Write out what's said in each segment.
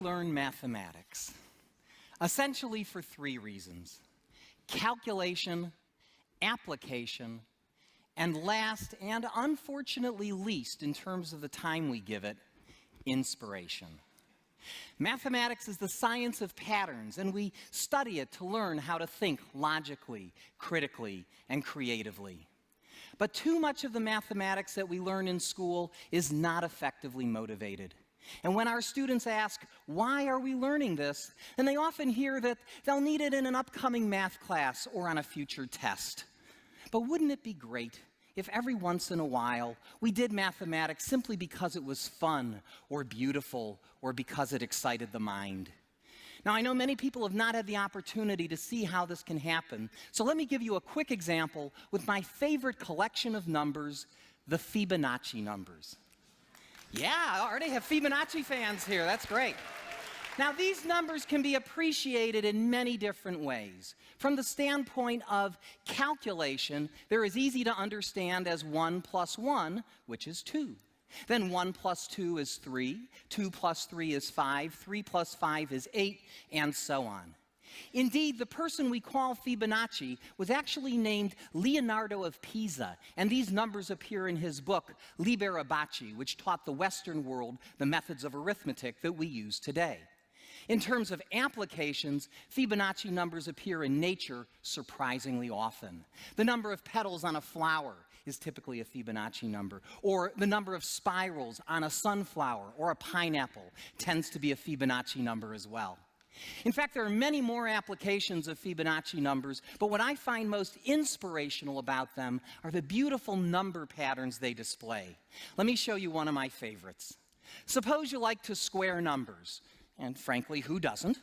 Learn mathematics, essentially for three reasons: calculation, application, and last, and unfortunately least in terms of the time we give it, inspiration. Mathematics is the science of patterns, and we study it to learn how to think logically, critically, and creatively. But too much of the mathematics that we learn in school is not effectively motivated. And when our students ask, why are we learning this? And they often hear that they'll need it in an upcoming math class or on a future test. But wouldn't it be great if every once in a while we did mathematics simply because it was fun or beautiful or because it excited the mind? Now, I know many people have not had the opportunity to see how this can happen, so let me give you a quick example with my favorite collection of numbers, the Fibonacci numbers. Yeah, I already have Fibonacci fans here. That's great. Now, these numbers can be appreciated in many different ways. From the standpoint of calculation, they're as easy to understand as 1 plus 1, which is 2. Then 1 plus 2 is 3, 2 plus 3 is 5, 3 plus 5 is 8, and so on. Indeed, the person we call Fibonacci was actually named Leonardo of Pisa, and these numbers appear in his book, Liber Abaci, which taught the Western world the methods of arithmetic that we use today. In terms of applications, Fibonacci numbers appear in nature surprisingly often. The number of petals on a flower is typically a Fibonacci number, or the number of spirals on a sunflower or a pineapple tends to be a Fibonacci number as well. In fact, there are many more applications of Fibonacci numbers, but what I find most inspirational about them are the beautiful number patterns they display. Let me show you one of my favorites. Suppose you like to square numbers, and frankly, who doesn't?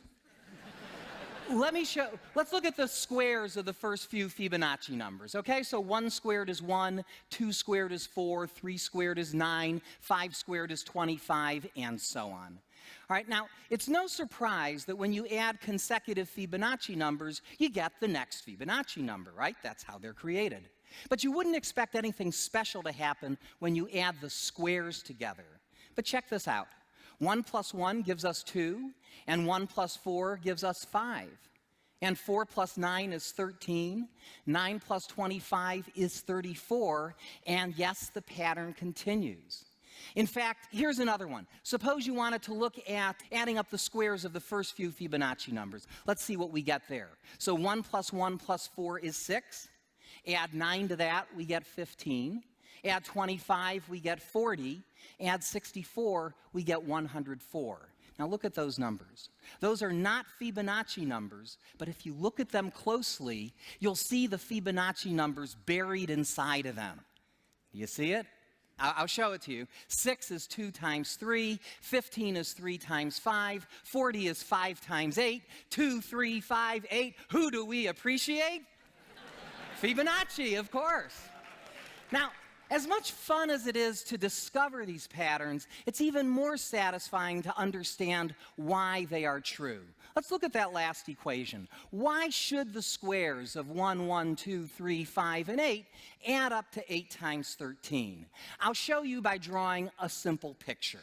Let's look at the squares of the first few Fibonacci numbers, okay? So 1 squared is 1, 2 squared is 4, 3 squared is 9, 5 squared is 25, and so on. All right, now, it's no surprise that when you add consecutive Fibonacci numbers, you get the next Fibonacci number, right? That's how they're created. But you wouldn't expect anything special to happen when you add the squares together. But check this out. 1 plus 1 gives us 2, and 1 plus 4 gives us 5. And 4 plus 9 is 13, 9 plus 25 is 34, and yes, the pattern continues. In fact, here's another one. Suppose you wanted to look at adding up the squares of the first few Fibonacci numbers. Let's see what we get there. So 1 plus 1 plus 4 is 6. Add 9 to that, we get 15. Add 25, we get 40. Add 64, we get 104. Now look at those numbers. Those are not Fibonacci numbers, but if you look at them closely, you'll see the Fibonacci numbers buried inside of them. You see it? I'll show it to you. 6 is 2 times 3, 15 is 3 times 5, 40 is 5 times 8, 2, 3, 5, 8. Who do we appreciate? Fibonacci, of course. Now, as much fun as it is to discover these patterns, it's even more satisfying to understand why they are true. Let's look at that last equation. Why should the squares of 1, 1, 2, 3, 5, and 8 add up to 8 times 13? I'll show you by drawing a simple picture.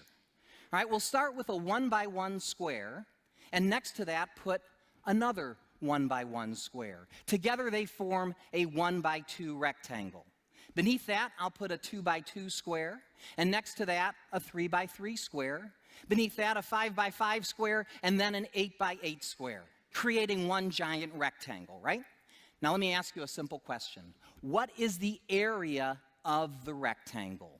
All right, we'll start with a 1 by 1 square, and next to that put another 1 by 1 square. Together they form a 1 by 2 rectangle. Beneath that, I'll put a 2 by 2 square, and next to that, a 3 by 3 square. Beneath that, a 5 by 5 square, and then an 8 by 8 square, creating one giant rectangle, right? Now let me ask you a simple question. What is the area of the rectangle?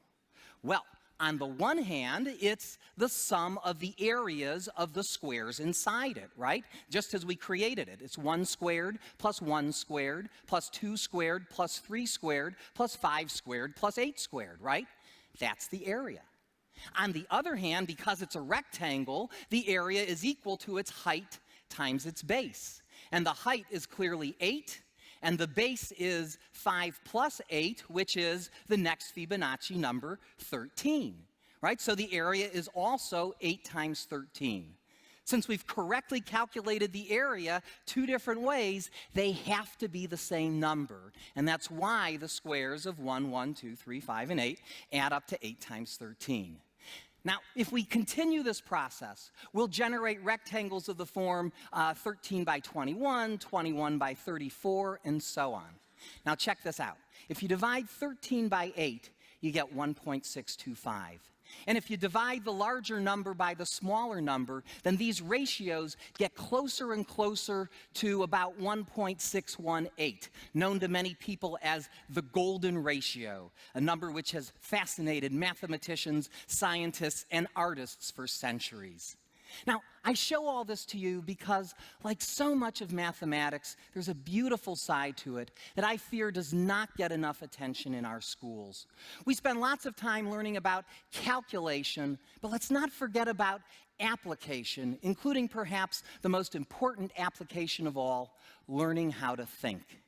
Well, on the one hand, it's the sum of the areas of the squares inside it, right? Just as we created it. It's 1 squared plus 1 squared plus 2 squared plus 3 squared plus 5 squared plus 8 squared, right? That's the area. On the other hand, because it's a rectangle, the area is equal to its height times its base. And the height is clearly 8, and the base is 5 plus 8, which is the next Fibonacci number, 13, right? So the area is also 8 times 13. Since we've correctly calculated the area 2 different ways, they have to be the same number. And that's why the squares of 1, 1, 2, 3, 5, and 8 add up to 8 times 13. Now, if we continue this process, we'll generate rectangles of the form 13 by 21, 21 by 34, and so on. Now, check this out. If you divide 13 by 8, you get 1.625. And if you divide the larger number by the smaller number, then these ratios get closer and closer to about 1.618, known to many people as the golden ratio, a number which has fascinated mathematicians, scientists, and artists for centuries. Now, I show all this to you because, like so much of mathematics, there's a beautiful side to it that I fear does not get enough attention in our schools. We spend lots of time learning about calculation, but let's not forget about application, including perhaps the most important application of all, learning how to think.